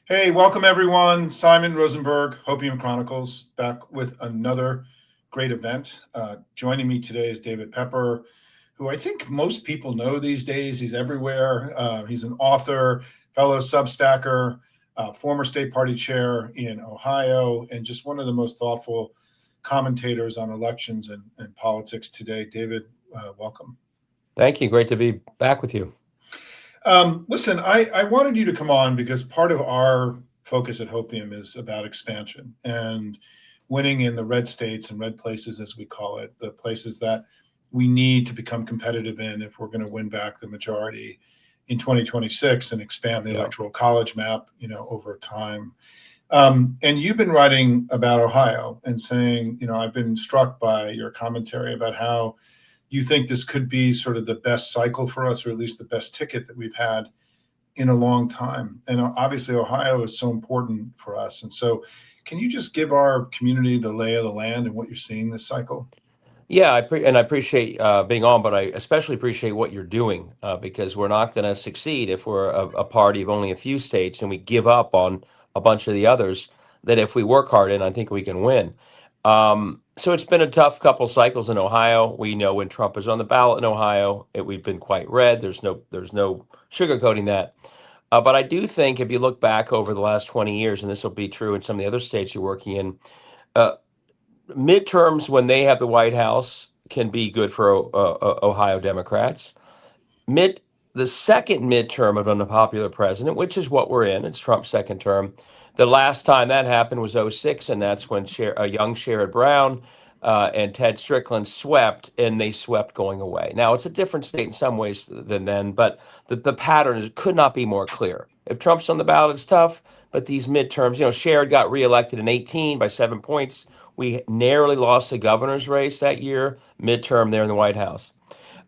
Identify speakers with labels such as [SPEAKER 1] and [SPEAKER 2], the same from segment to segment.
[SPEAKER 1] Hey, welcome everyone. Simon Rosenberg, Hopium Chronicles, back with another great event. Joining me today is David Pepper, who I think most people know these days. He's everywhere. He's an author, fellow Substacker, former state party chair in Ohio, and just one of the most thoughtful commentators on elections and politics today. David, welcome.
[SPEAKER 2] Thank you. Great to be back with you.
[SPEAKER 1] Listen, I wanted you to come on because part of our focus at Hopium is about expansion and winning in the red states and red places, as we call it, the places that we need to become competitive in if we're going to win back the majority in 2026 and expand the electoral college map, over time. And you've been writing about Ohio and saying, I've been struck by your commentary about how you think this could be sort of the best cycle for us, or at least the best ticket that we've had in a long time. And obviously, Ohio is so important for us. And so, can you just give our community the lay of the land and what you're seeing this cycle?
[SPEAKER 2] Yeah, I appreciate being on, but I especially appreciate what you're doing because we're not going to succeed if we're a party of only a few states and we give up on a bunch of the others. That if we work hard, and I think we can win. So it's been a tough couple cycles in Ohio. We know when Trump is on the ballot in Ohio, we've been quite red. There's no sugarcoating that. But I do think if you look back over the last 20 years, and this will be true in some of the other states you're working in, uh, midterms when they have the White House can be good for Ohio Democrats. Mid the second midterm of an unpopular president, which is what we're in, it's Trump's second term. The last time that happened was '06, and that's when a young Sherrod Brown and Ted Strickland swept, and they swept going away. Now it's a different state in some ways than then, but the pattern could not be more clear. If Trump's on the ballot, it's tough. But these midterms, Sherrod got reelected in 18 by 7 points. We narrowly lost the governor's race that year, midterm there in the White House.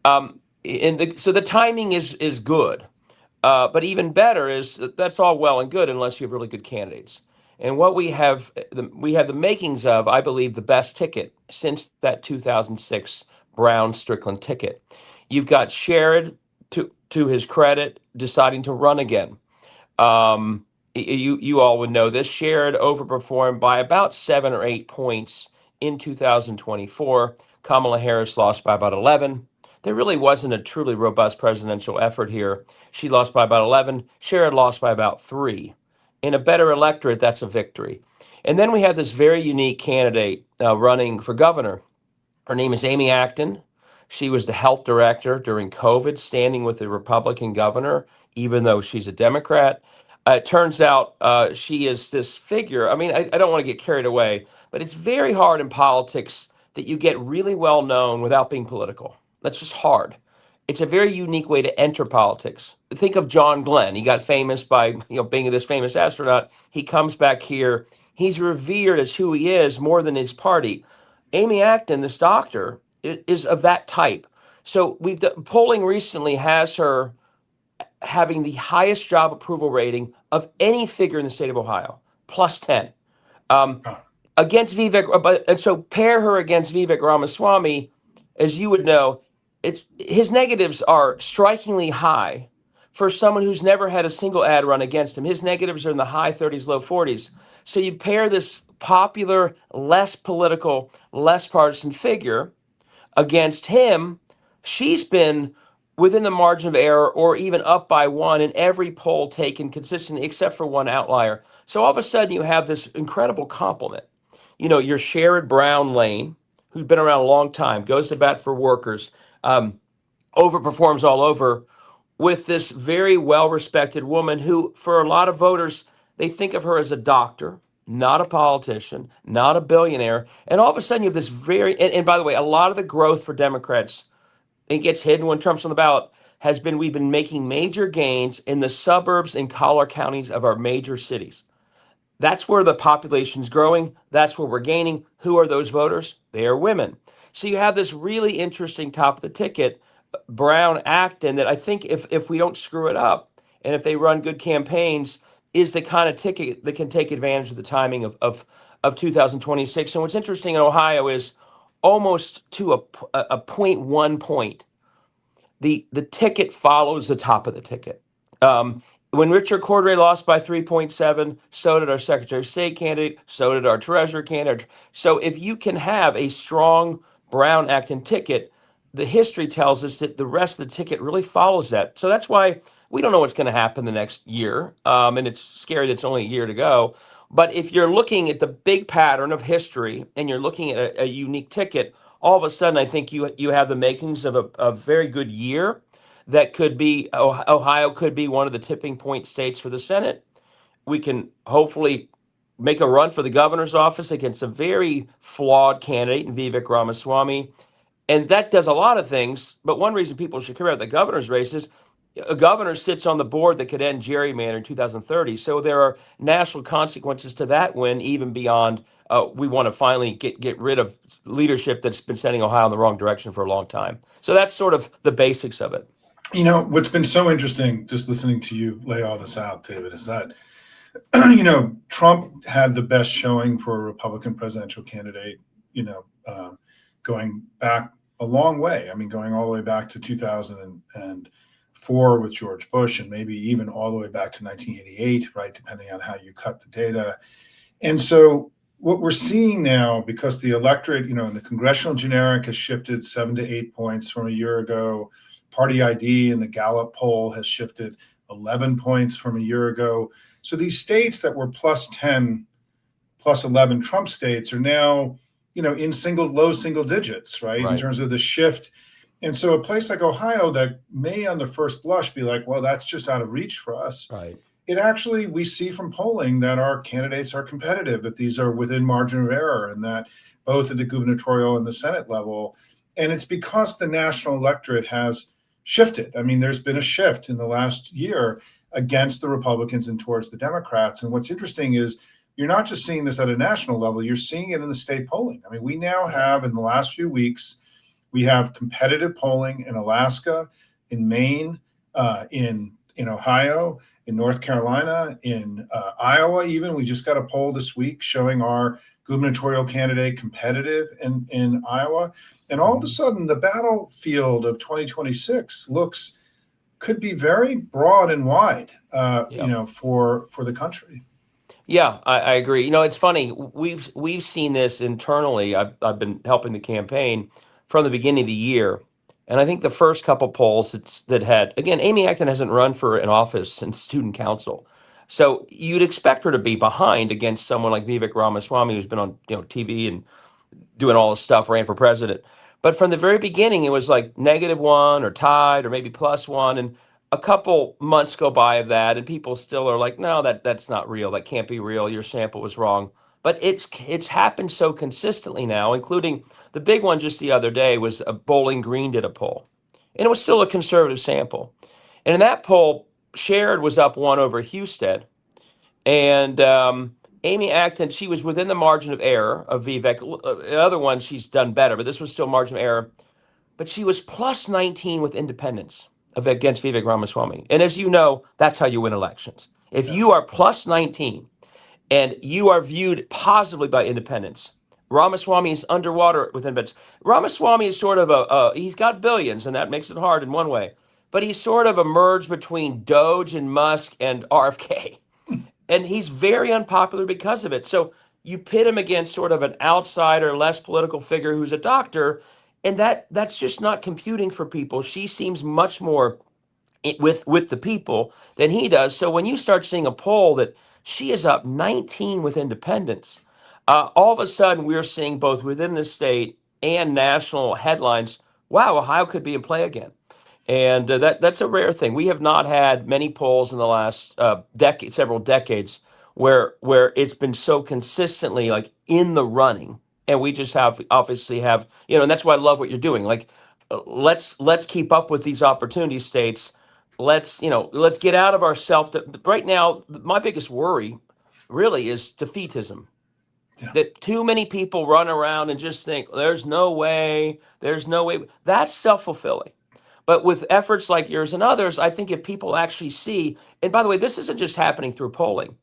[SPEAKER 2] So the timing is good, but even better is that's all well and good unless you have really good candidates. And what we have the makings of, I believe, the best ticket since that 2006 Brown Strickland ticket. You've got Sherrod, to his credit, deciding to run again. You all would know this. Sherrod overperformed by about 7 or 8 points in 2024. Kamala Harris lost by about 11. There really wasn't a truly robust presidential effort here. She lost by about 11. Sherrod lost by about 3. In a better electorate, that's a victory. And then we have this very unique candidate running for governor. Her name is Amy Acton. She was the health director during COVID, standing with the Republican governor, even though she's a Democrat. It turns out she is this figure. I mean, I don't want to get carried away, but it's very hard in politics that you get really well known without being political. That's just hard. It's a very unique way to enter politics. Think of John Glenn. He got famous by being this famous astronaut. He comes back here. He's revered as who he is more than his party. Amy Acton, this doctor, is of that type. So polling recently has her having the highest job approval rating of any figure in the state of Ohio, plus 10. Um, Against Vivek, and so pair her against Vivek Ramaswamy, as you would know, his negatives are strikingly high for someone who's never had a single ad run against him. His negatives are in the high 30s, low 40s. So you pair this popular, less political, less partisan figure against him. She's been within the margin of error or even up by one in every poll taken consistently, except for one outlier. So all of a sudden, you have this incredible compliment. Your Sherrod Brown Lane, who's been around a long time, goes to bat for workers, overperforms all over, with this very well-respected woman who, for a lot of voters, they think of her as a doctor, not a politician, not a billionaire. And all of a sudden, you have this and by the way, a lot of the growth for Democrats, it gets hidden when Trump's on the ballot, has been we've been making major gains in the suburbs and collar counties of our major cities. That's where the population's growing. That's where we're gaining. Who are those voters? They are women. So you have this really interesting top of the ticket, Brown Acton, that I think if we don't screw it up and if they run good campaigns, is the kind of ticket that can take advantage of the timing of 2026. And what's interesting in Ohio is almost to a 0.1 point, the ticket follows the top of the ticket. When Richard Cordray lost by 3.7, so did our Secretary of State candidate, so did our Treasurer candidate. So if you can have a strong Brown Acton ticket, the history tells us that the rest of the ticket really follows that. So that's why we don't know what's going to happen the next year. And it's scary that it's only a year to go. But if you're looking at the big pattern of history and you're looking at a unique ticket, all of a sudden I think you have the makings of a very good year that could be Ohio could be one of the tipping point states for the Senate. We can hopefully make a run for the governor's office against a very flawed candidate in Vivek Ramaswamy. And that does a lot of things. But one reason people should care about the governor's race is a governor sits on the board that could end gerrymandering in 2030. So there are national consequences to that win, even beyond we want to finally get rid of leadership that's been sending Ohio in the wrong direction for a long time. So that's sort of the basics of it.
[SPEAKER 1] You know, what's been so interesting just listening to you lay all this out, David, is that, Trump had the best showing for a Republican presidential candidate, going back a long way. I mean, going all the way back to 2004 with George Bush, and maybe even all the way back to 1988, right, depending on how you cut the data. And so what we're seeing now, because the electorate, in the congressional generic has shifted 7 to 8 points from a year ago. Party ID in the Gallup poll has shifted 11 points from a year ago. So these states that were plus 10, plus 11 Trump states are now, in low single digits, right, in terms of the shift. And so a place like Ohio that may on the first blush be like, well, that's just out of reach for us.
[SPEAKER 2] Right.
[SPEAKER 1] It actually, we see from polling that our candidates are competitive, that these are within margin of error, and that both at the gubernatorial and the Senate level. And it's because the national electorate has shifted. I mean, there's been a shift in the last year against the Republicans and towards the Democrats. And what's interesting is you're not just seeing this at a national level, you're seeing it in the state polling. I mean, we now have, in the last few weeks, we have competitive polling in Alaska, in Maine, in Ohio, in North Carolina, in Iowa even. We just got a poll this week showing our gubernatorial candidate competitive in Iowa. And all of a sudden, the battlefield of 2026 could be very broad and wide, for the country.
[SPEAKER 2] Yeah, I agree. It's funny. We've seen this internally. I've been helping the campaign from the beginning of the year. And I think the first couple polls that had, again, Amy Acton hasn't run for an office since student council. So you'd expect her to be behind against someone like Vivek Ramaswamy, who's been on TV and doing all this stuff, ran for president. But from the very beginning, it was like -1 or tied or maybe +1. And a couple months go by of that, and people still are like, no, that's not real. That can't be real. Your sample was wrong. But it's happened so consistently now, including the big one just the other day was a Bowling Green did a poll, and it was still a conservative sample. And in that poll, Sherrod was up 1 over Husted, and Amy Acton, she was within the margin of error of Vivek. The other one, she's done better, but this was still margin of error. But she was plus 19 with independents against Vivek Ramaswamy. And as you know, that's how you win elections. If you are plus 19 and you are viewed positively by independents, Ramaswamy is underwater with independents. Ramaswamy is sort of he's got billions, and that makes it hard in one way. But he's sort of a merge between Doge and Musk and RFK. And he's very unpopular because of it. So you pit him against sort of an outsider, less political figure who's a doctor, and that's just not computing for people. She seems much more with the people than he does. So when you start seeing a poll that she is up 19 with independents, all of a sudden we're seeing both within the state and national headlines, wow, Ohio could be in play again. And that's a rare thing. We have not had many polls in the last several decades where it's been so consistently like in the running. And we just obviously have, and that's why I love what you're doing. Like, let's keep up with these opportunity states. Let's get out of ourselves. Right now, my biggest worry really is defeatism. Yeah. That too many people run around and just think, there's no way. That's self-fulfilling. But with efforts like yours and others, I think if people actually see, and by the way, this isn't just happening through polling.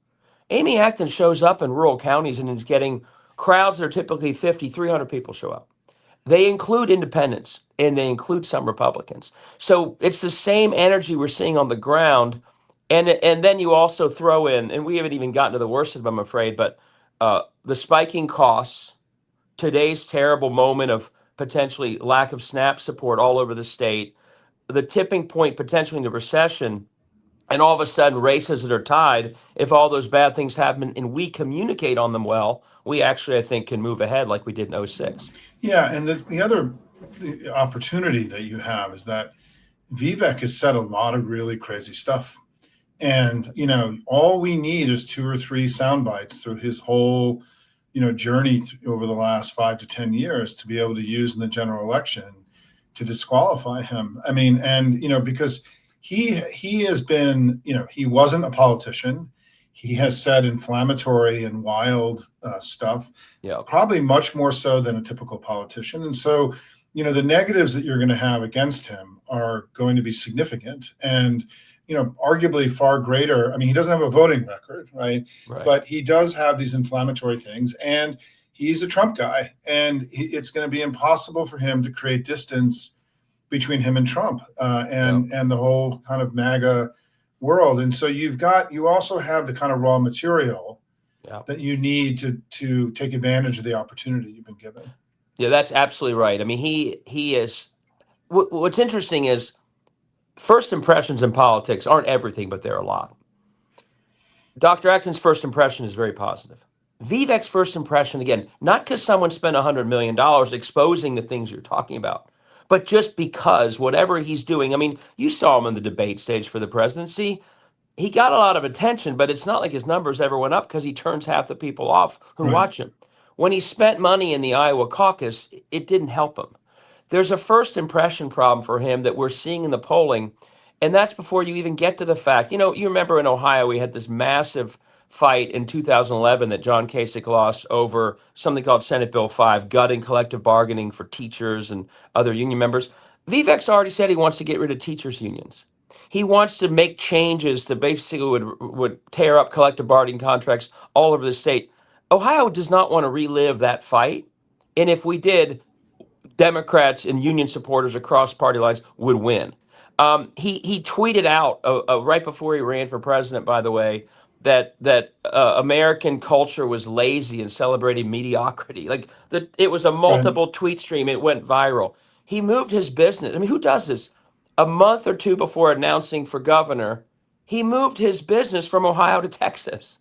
[SPEAKER 2] Amy Acton shows up in rural counties and is getting crowds that are typically 50, 300 people show up. They include independents and they include some Republicans. So it's the same energy we're seeing on the ground. And then you also throw in, and we haven't even gotten to the worst of them, I'm afraid, but the spiking costs, today's terrible moment of potentially lack of SNAP support all over the state, the tipping point potentially into recession, and all of a sudden races that are tied. If all those bad things happen and we communicate on them well, we actually, I think, can move ahead like we did in '06.
[SPEAKER 1] Yeah, and the other opportunity that you have is that Vivek has said a lot of really crazy stuff. And, all we need is 2 or 3 sound bites through his whole, journey over the last 5 to 10 years to be able to use in the general election to disqualify him. I mean, and, because he has been, he wasn't a politician. He has said inflammatory and wild stuff,
[SPEAKER 2] Yeah.
[SPEAKER 1] probably much more so than a typical politician. And so, the negatives that you're going to have against him are going to be significant and, arguably far greater. I mean, he doesn't have a voting record, right?
[SPEAKER 2] Right.
[SPEAKER 1] But he does have these inflammatory things, and he's a Trump guy, and it's going to be impossible for him to create distance between him and Trump and the whole kind of MAGA world. And so you also have the kind of raw material that you need to take advantage of the opportunity you've been given.
[SPEAKER 2] Yeah, that's absolutely right. I mean, he is. What's interesting is first impressions in politics aren't everything, but they're a lot. Dr. Acton's first impression is very positive. Vivek's first impression, again, not because someone spent $100 million exposing the things you're talking about, but just because whatever he's doing. I mean, you saw him in the debate stage for the presidency. He got a lot of attention, but it's not like his numbers ever went up because he turns half the people off who watch him. When he spent money in the Iowa caucus, it didn't help him. There's a first impression problem for him that we're seeing in the polling, and that's before you even get to the fact. You remember in Ohio, we had this massive fight in 2011 that John Kasich lost over something called Senate Bill 5, gutting collective bargaining for teachers and other union members. Vivek's already said he wants to get rid of teachers' unions. He wants to make changes that basically would tear up collective bargaining contracts all over the state. Ohio does not want to relive that fight. And if we did, Democrats and union supporters across party lines would win. He tweeted out right before he ran for president, by the way, that American culture was lazy and celebrating mediocrity. Like it was a multiple tweet stream. It went viral. He moved his business. I mean, who does this? A month or two before announcing for governor, he moved his business from Ohio to Texas.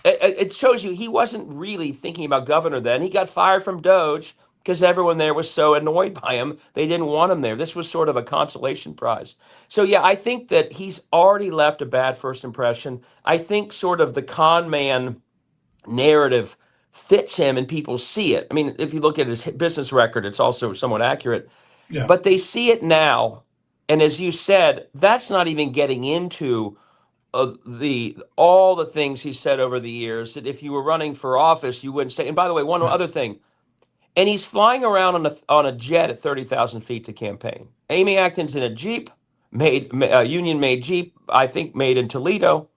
[SPEAKER 2] It shows you he wasn't really thinking about governor then. He got fired from Doge because everyone there was so annoyed by him. They didn't want him there. This was sort of a consolation prize. So, yeah, I think that he's already left a bad first impression. I think sort of the con man narrative fits him and people see it. I mean, if you look at his business record, it's also somewhat accurate.
[SPEAKER 1] Yeah.
[SPEAKER 2] But they see it now. And as you said, that's not even getting into all the things he said over the years that if you were running for office, you wouldn't say. And by the way, one other thing, and he's flying around on a jet at 30,000 feet to campaign. Amy Acton's in a Jeep, union-made Jeep, I think made in Toledo.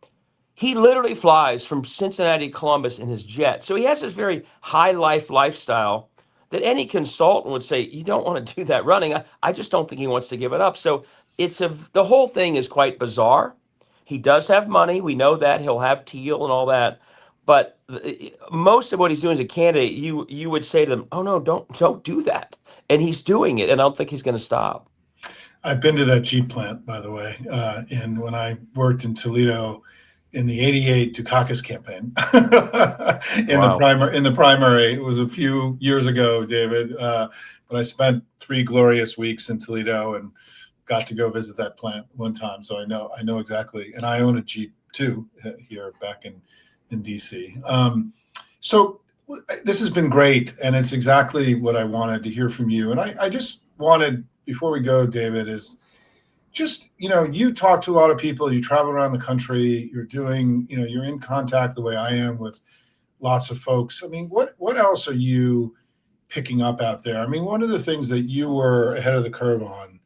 [SPEAKER 2] He literally flies from Cincinnati to Columbus in his jet. So he has this very high life lifestyle that any consultant would say, you don't want to do that running. I just don't think he wants to give it up. So the whole thing is quite bizarre. He does have money. We know that. He'll have Teal and all that. But most of what he's doing as a candidate, you would say to them, oh, no, don't do that. And he's doing it. And I don't think he's going to stop.
[SPEAKER 1] I've been to that Jeep plant, by the way. And when I worked in Toledo in the '88 Dukakis campaign in the primary, it was a few years ago, David. But I spent 3 glorious weeks in Toledo and got to go visit that plant one time. So I know exactly. And I own a Jeep too here back in DC. So this has been great. And it's exactly what I wanted to hear from you. And I just wanted, before we go, David, is just, you talk to a lot of people, you travel around the country, you're doing, you're in contact the way I am with lots of folks. I mean, what else are you picking up out there? I mean, one of the things that you were ahead of the curve on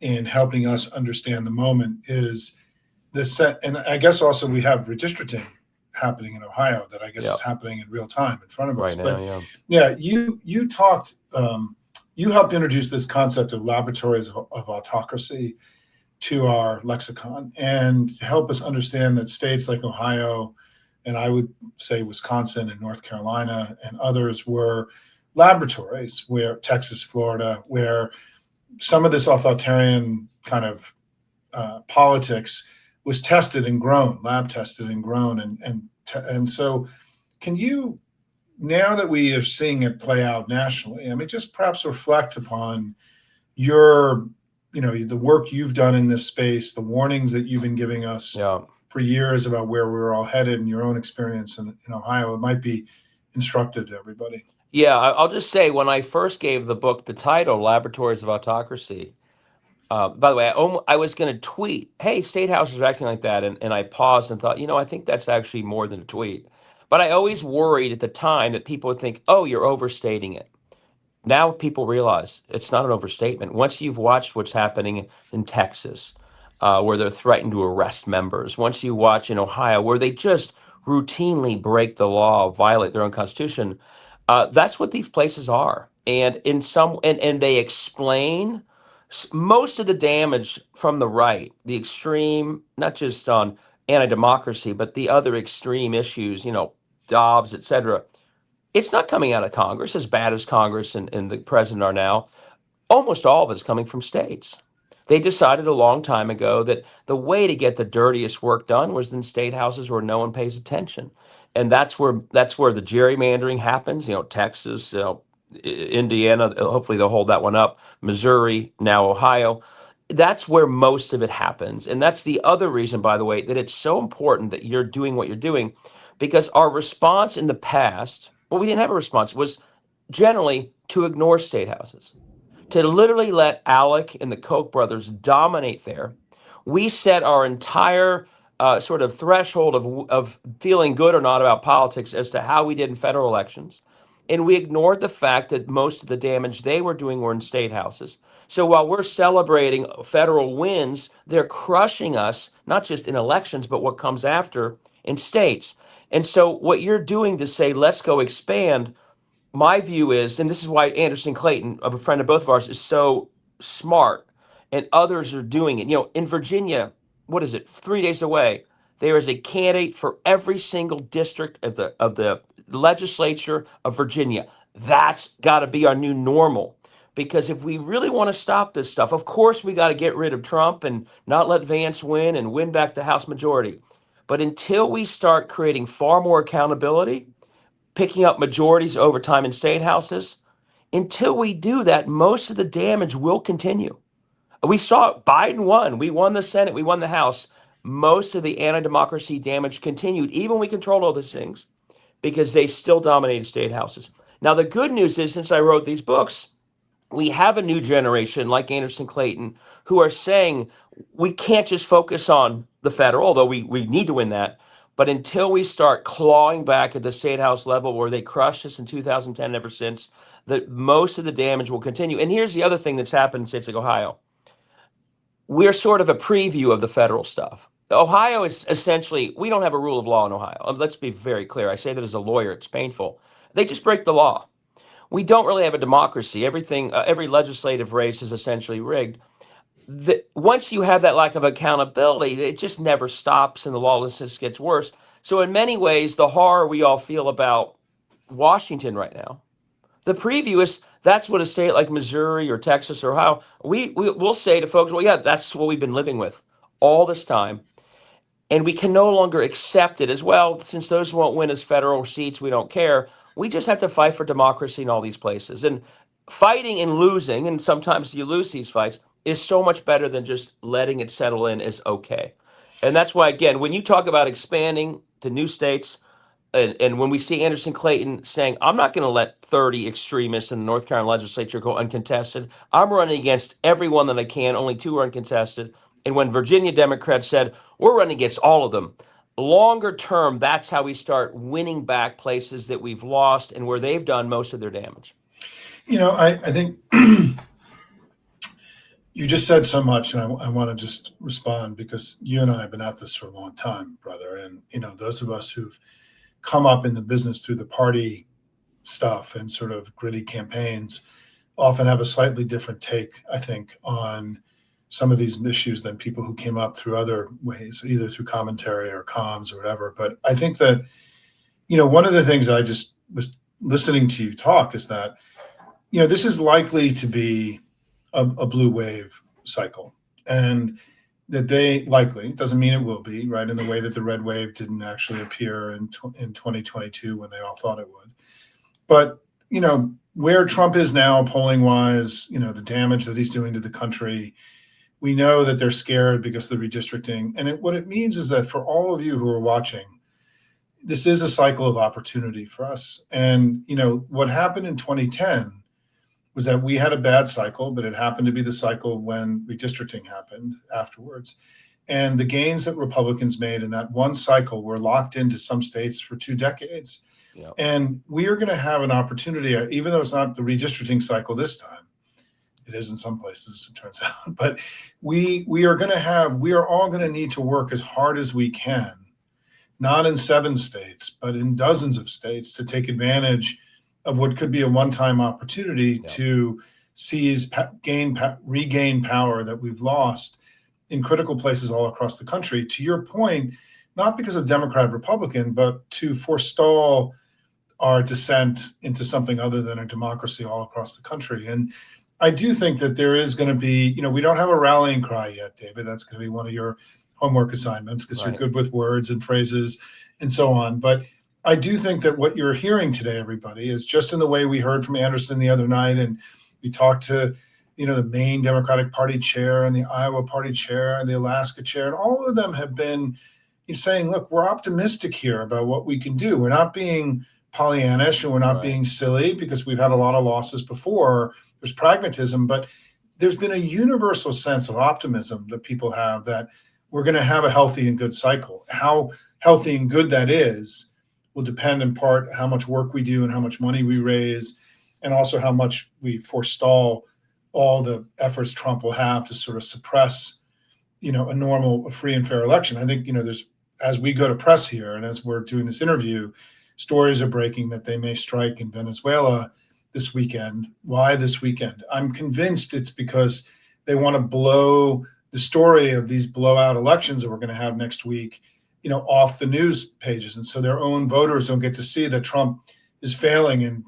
[SPEAKER 1] in helping us understand the moment is and I guess also we have redistricting happening in Ohio that I guess is happening in real time in front of us.
[SPEAKER 2] Right now,
[SPEAKER 1] but yeah, you talked, you helped introduce this concept of laboratories of autocracy to our lexicon and help us understand that states like Ohio, and I would say Wisconsin and North Carolina and others were laboratories, where Texas, Florida, where some of this authoritarian kind of politics was tested and grown, lab tested and grown, and so can you, now that we are seeing it play out nationally, I mean, just perhaps reflect upon your, the work you've done in this space, the warnings that you've been giving us for years about where we were all headed, and your own experience in Ohio. It might be instructive to everybody.
[SPEAKER 2] Yeah, I'll just say, when I first gave the book the title, Laboratories of Autocracy, by the way, I was going to tweet, hey, state houses are acting like that. And I paused and thought, I think that's actually more than a tweet. But I always worried at the time that people would think, oh, you're overstating it. Now people realize it's not an overstatement. Once you've watched what's happening in Texas, where they're threatened to arrest members, once you watch in Ohio, where they just routinely break the law, violate their own constitution, that's what these places are. And and they explain most of the damage from the right, the extreme, not just on anti-democracy, but the other extreme issues, Dobbs, et cetera. It's not coming out of Congress, as bad as Congress and the president are now. Almost all of it's coming from states. They decided a long time ago that the way to get the dirtiest work done was in state houses where no one pays attention. And that's where the gerrymandering happens, Texas, Indiana, hopefully they'll hold that one up, Missouri, now Ohio. That's where most of it happens. And that's the other reason, by the way, that it's so important that you're doing what you're doing, because our response in the past, well, we didn't have a response, was generally to ignore state houses, to literally let Alec and the Koch brothers dominate there. We set our entire sort of threshold of feeling good or not about politics as to how we did in federal elections. And we ignored the fact that most of the damage they were doing were in state houses. So while we're celebrating federal wins, they're crushing us, not just in elections, but what comes after in states. And so what you're doing to say, let's go expand, my view is, and this is why Anderson Clayton, a friend of both of ours, is so smart, and others are doing it. In Virginia, what is it, 3 days away, there is a candidate for every single district of the legislature of Virginia. That's got to be our new normal. Because if we really want to stop this stuff, of course, we got to get rid of Trump and not let Vance win and win back the House majority. But until we start creating far more accountability, picking up majorities over time in state houses, until we do that, most of the damage will continue. We saw it. Biden won. We won the Senate. We won the House. Most of the anti-democracy damage continued, even when we controlled all these things, because they still dominated state houses. Now, the good news is, since I wrote these books, we have a new generation like Anderson Clayton who are saying we can't just focus on the federal, although we need to win that. But until we start clawing back at the state house level, where they crushed us in 2010 ever since, that most of the damage will continue. And here's the other thing that's happened in states like Ohio. We're sort of a preview of the federal stuff. Ohio is essentially, we don't have a rule of law in Ohio. Let's be very clear. I say that as a lawyer. It's painful. They just break the law. We don't really have a democracy. Everything, every legislative race is essentially rigged. Once you have that lack of accountability, it just never stops, and the lawlessness gets worse. So in many ways, the horror we all feel about Washington right now, the preview is that's what a state like Missouri or Texas or Ohio, we'll say to folks, well, yeah, that's what we've been living with all this time. And we can no longer accept it as well. Since those won't win as federal seats, we don't care. We just have to fight for democracy in all these places. And fighting and losing, and sometimes you lose these fights, is so much better than just letting it settle in as okay. And that's why, again, when you talk about expanding to new states, and when we see Anderson Clayton saying, I'm not going to let 30 extremists in the North Carolina legislature go uncontested. I'm running against everyone that I can. Only 2 are uncontested. And when Virginia Democrats said, we're running against all of them, longer term, that's how we start winning back places that we've lost and where they've done most of their damage.
[SPEAKER 1] I think you just said so much, and I want to just respond, because you and I have been at this for a long time, brother. And, those of us who've come up in the business through the party stuff and sort of gritty campaigns often have a slightly different take, I think, on some of these issues than people who came up through other ways, either through commentary or comms or whatever. But I think that, one of the things I just was listening to you talk is that, this is likely to be a blue wave cycle. And that they likely, doesn't mean it will be, right, in the way that the red wave didn't actually appear in 2022 when they all thought it would. But, where Trump is now polling wise, the damage that he's doing to the country, we know that they're scared because of the redistricting. And what it means is that for all of you who are watching, this is a cycle of opportunity for us. And, what happened in 2010 was that we had a bad cycle, but it happened to be the cycle when redistricting happened afterwards. And the gains that Republicans made in that one cycle were locked into some states for 2 decades.
[SPEAKER 2] Yep.
[SPEAKER 1] And we are going to have an opportunity, even though it's not the redistricting cycle this time. It is in some places, it turns out. But we are all going to need to work as hard as we can, not in 7 states, but in dozens of states, to take advantage of what could be a one-time opportunity to seize, regain power that we've lost in critical places all across the country. To your point, not because of Democrat, Republican, but to forestall our descent into something other than a democracy all across the country. And I do think that there is going to be, we don't have a rallying cry yet, David. That's going to be one of your homework assignments because you're good with words and phrases and so on. But I do think that what you're hearing today, everybody, is just in the way we heard from Anderson the other night, and we talked to, the Maine Democratic Party chair and the Iowa Party chair and the Alaska chair, and all of them have been saying, look, we're optimistic here about what we can do. We're not being Pollyannish and we're not being silly because we've had a lot of losses before. There's pragmatism, but there's been a universal sense of optimism that people have that we're going to have a healthy and good cycle. How healthy and good that is will depend in part how much work we do and how much money we raise, and also how much we forestall all the efforts Trump will have to sort of suppress, a free and fair election. I think, there's, as we go to press here and as we're doing this interview, stories are breaking that they may strike in Venezuela this weekend. Why this weekend? I'm convinced it's because they want to blow the story of these blowout elections that we're going to have next week, off the news pages. And so their own voters don't get to see that Trump is failing and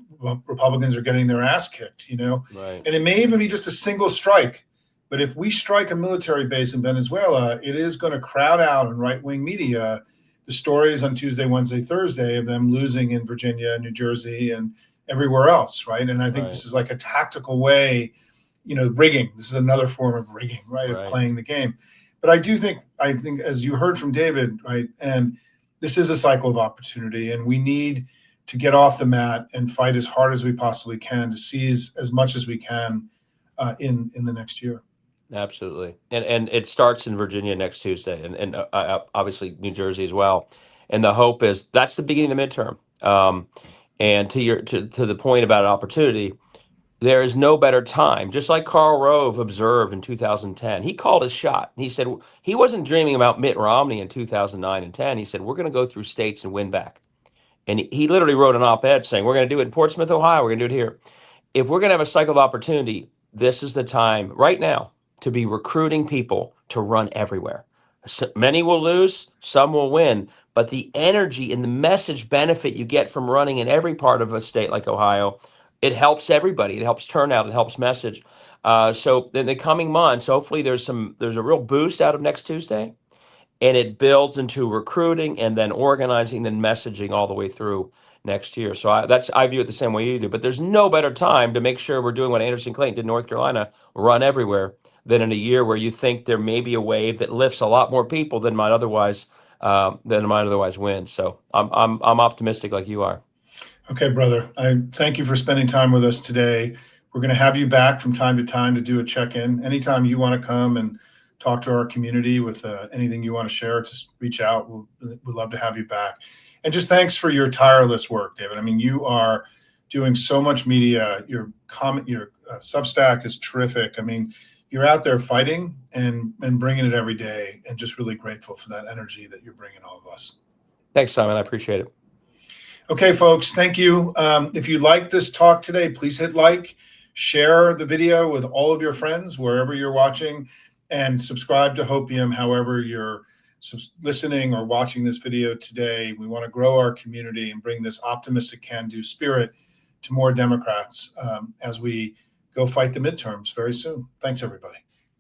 [SPEAKER 1] Republicans are getting their ass kicked,
[SPEAKER 2] Right.
[SPEAKER 1] And it may even be just a single strike. But if we strike a military base in Venezuela, it is going to crowd out in right-wing media the stories on Tuesday, Wednesday, Thursday of them losing in Virginia, New Jersey, and everywhere else, right? And I think this is like a tactical way, rigging. This is another form of rigging, right? Of playing the game. But I think as you heard from David, right, and this is a cycle of opportunity, and we need to get off the mat and fight as hard as we possibly can to seize as much as we can in the next year.
[SPEAKER 2] Absolutely. And it starts in Virginia next Tuesday and obviously New Jersey as well. And the hope is that's the beginning of the midterm. And to the point about opportunity, there is no better time. Just like Karl Rove observed in 2010, he called his shot. He said he wasn't dreaming about Mitt Romney in 2009 and 10. He said, we're going to go through states and win back. And he literally wrote an op-ed saying, we're going to do it in Portsmouth, Ohio. We're going to do it here. If we're going to have a cycle of opportunity, this is the time right now to be recruiting people to run everywhere. So many will lose, some will win, but the energy and the message benefit you get from running in every part of a state like Ohio, it helps everybody. It helps turnout. It helps message. So in the coming months, hopefully there's a real boost out of next Tuesday, and it builds into recruiting and then organizing, then messaging all the way through next year. So I view it the same way you do. But there's no better time to make sure we're doing what Anderson Clayton did in North Carolina, run everywhere, than in a year where you think there may be a wave that lifts a lot more people than might otherwise win. So I'm optimistic like you are.
[SPEAKER 1] Okay, brother. I thank you for spending time with us today. We're going to have you back from time to time to do a check-in. Anytime you want to come and talk to our community with anything you want to share, just reach out. We'd love to have you back. And just thanks for your tireless work, David. I mean, you are doing so much media. Your Substack is terrific. I mean, you're out there fighting and bringing it every day, and just really grateful for that energy that you're bringing all of us.
[SPEAKER 2] Thanks, Simon. I appreciate it.
[SPEAKER 1] Okay, folks, thank you. If you like this talk today, please hit like, share the video with all of your friends wherever you're watching. and subscribe to Hopium however you're listening or watching this video today. We want to grow our community and bring this optimistic can-do spirit to more Democrats as we go fight the midterms very soon. Thanks, everybody.